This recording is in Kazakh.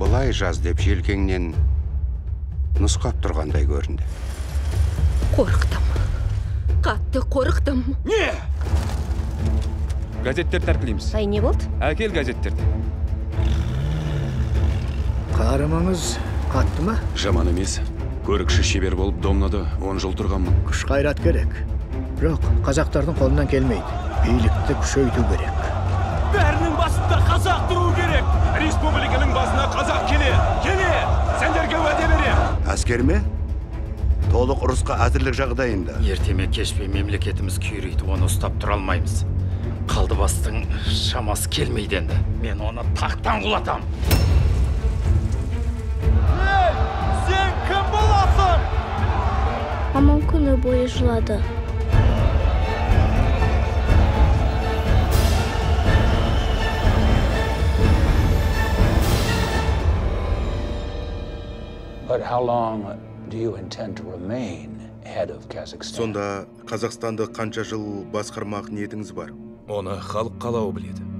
былай жаз деп желкеңнен нұсқап тұрғандай көрінді. Қорықтым. Қатты қорықтым. Не? Газеттер тәркілейміз. Ай, не болды? Әкел газеттерді. Қарымыңыз қатты ма? Жаман емес. Көрікші шебер болып домнады, 10 жыл тұрғанмын. Күш қайрат керек. Жоқ, қазақтардың қолынан келмейді. Билікті күшейту керек. Бәрінің басында қазақ тұру керек. Республиканың басына қазақ келе. Сендерге уәде берем. Әскер ме? Толық ұрысқа әзірлік жағдайында. Ертеме кешпей мемлекетіміз күйрейді, оны ұстап тұра алмаймыз. Қалдыбастың шамасы келмейді енді. Мен оны тақтан құлатам. Сен кім боласың? Мамам күні бойы жылады. But how long do you intend to remain head of Kazakhstan? Сонда Қазақстанды қанша жыл басқармақ ниетіңіз бар? Оны халық қалауы біледі.